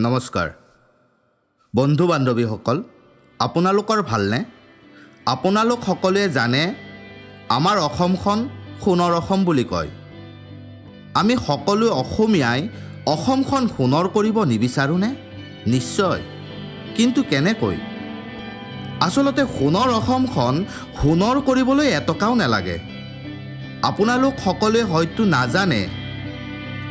নমস্কাৰ বন্ধু বান্ধৱীসকল, আপোনালোকৰ ভালনে? আপোনালোক সকলোৱে জানে আমাৰ অসমখন সোণৰ অসম বুলি কয়। আমি সকলো অসমীয়াই অসমখন সোণৰ কৰিব নিবিচাৰোঁনে? নিশ্চয়, কিন্তু কেনেকৈ? আচলতে সোণৰ অসমখন সোণৰ কৰিবলৈ এটকাও নালাগে। আপোনালোক সকলোৱে হয়তো নাজানে,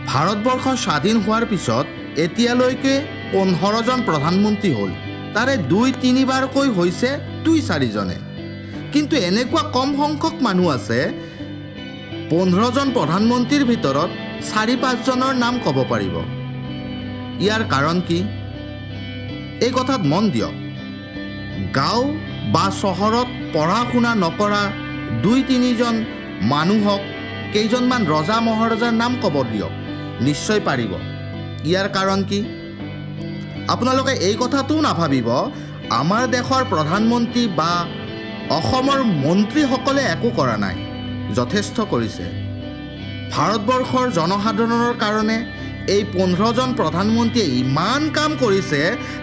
ভাৰতবৰ্ষ স্বাধীন হোৱাৰ পিছত এতিয়ালৈকে 15জন প্ৰধানমন্ত্ৰী হ'ল। তাৰে 2-3বাৰকৈ হৈছে 2-4জনে। কিন্তু এনেকুৱা কম সংখ্যক মানুহ আছে 15জন প্ৰধানমন্ত্ৰীৰ ভিতৰত 4-5জনৰ নাম ক'ব পাৰিব। ইয়াৰ কাৰণ কি? এই কথাত মন দিয়ক। গাঁও বা চহৰত পঢ়া শুনা নকৰা 2-3জন মানুহক কেইজনমান ৰজা মহাৰজাৰ নাম ক'ব দিয়ক, নিশ্চয় পাৰিব। ইয়াৰ কাৰণ কি? আপোনালোকে এই কথাটোও নাভাবিব আমাৰ দেশৰ প্ৰধানমন্ত্ৰী বা অসমৰ মন্ত্ৰীসকলে একো কৰা নাই। যথেষ্ট কৰিছে। ভাৰতবৰ্ষৰ জনসাধাৰণৰ কাৰণে এই 15জন প্ৰধানমন্ত্ৰীয়ে ইমান কাম কৰিছে,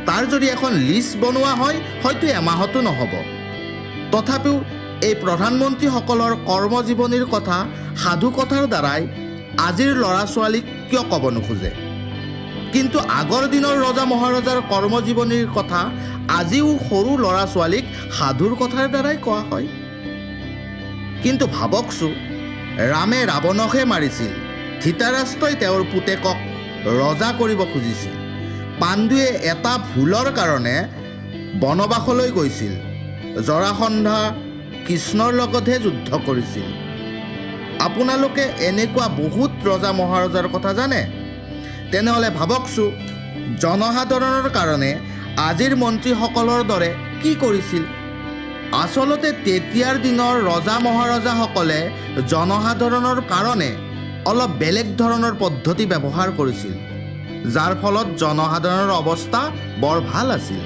তাৰ যদি এখন লিষ্ট বনোৱা হয় হয়তো এমাহতো নহ'ব। তথাপিও এই প্ৰধানমন্ত্ৰীসকলৰ কৰ্মজীৱনীৰ কথা সাধুকথাৰ দ্বাৰাই আজিৰ ল'ৰা ছোৱালীক কিয় ক'ব নোখোজে? কিন্তু আগৰ দিনৰ ৰজা মহাৰজাৰ কৰ্মজীৱনীৰ কথা আজিও সৰু ল'ৰা ছোৱালীক সাধুৰ কথাৰ দ্বাৰাই কোৱা হয়। কিন্তু ভাবকচোন, ৰামে ৰাৱণকহে মাৰিছিল, ধৃতৰাষ্ট্ৰই তেওঁৰ পুতেকক ৰজা কৰিব খুজিছিল, পাণ্ডুৱে এটা ভুলৰ কাৰণে বনবাসলৈ গৈছিল, জৰাসন্ধা কৃষ্ণৰ লগতহে যুদ্ধ কৰিছিল। আপোনালোকে এনেকুৱা বহুত ৰজা মহাৰজাৰ কথা জানে? তেনেহ'লে ভাবকচোন, জনসাধাৰণৰ কাৰণে আজিৰ মন্ত্ৰীসকলৰ দৰে কি কৰিছিল? আচলতে তেতিয়াৰ দিনৰ ৰজা মহাৰজাসকলে জনসাধাৰণৰ কাৰণে অলপ বেলেগ ধৰণৰ পদ্ধতি ব্যৱহাৰ কৰিছিল, যাৰ ফলত জনসাধাৰণৰ অৱস্থা বৰ ভাল আছিল।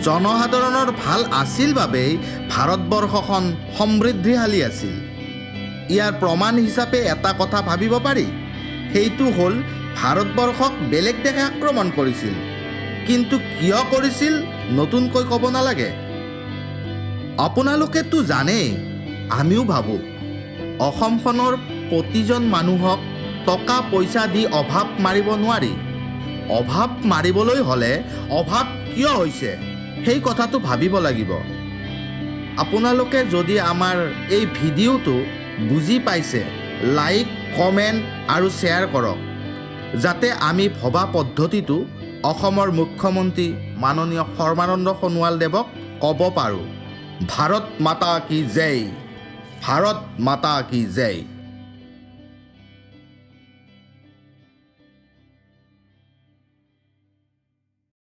জনসাধাৰণৰ ভাল আছিল বাবেই ভাৰতবৰ্ষখন সমৃদ্ধিশালী আছিল। ইয়াৰ প্ৰমাণ হিচাপে এটা কথা ভাবিব পাৰি, সেইটো হ'ল ভাৰতবৰ্ষক বেলেগ দেশে আক্ৰমণ কৰিছিল। কিন্তু কিয় কৰিছিল নতুনকৈ ক'ব নালাগে। আপোনালোকেতো জানেই, আমিও ভাবোঁ অসমখনৰ প্ৰতিজন মানুহক টকা পইচা দি অভাৱ মাৰিব নোৱাৰি। অভাৱ মাৰিবলৈ হ'লে অভাৱ কিয় হৈছে সেই কথাটো ভাবিব লাগিব। আপোনালোকে যদি আমাৰ এই ভিডিঅ'টো বুজি পাইছে, লাইক, কমেণ্ট আৰু শ্বেয়াৰ কৰক, যাতে আমি ভবা পদ্ধতিটো অসমৰ মুখ্যমন্ত্ৰী মাননীয় সৰ্বানন্দ সোণোৱালদেৱক ক'ব পাৰোঁ। ভাৰত মাতা কি জয়, ভাৰত মাতা কি জয়।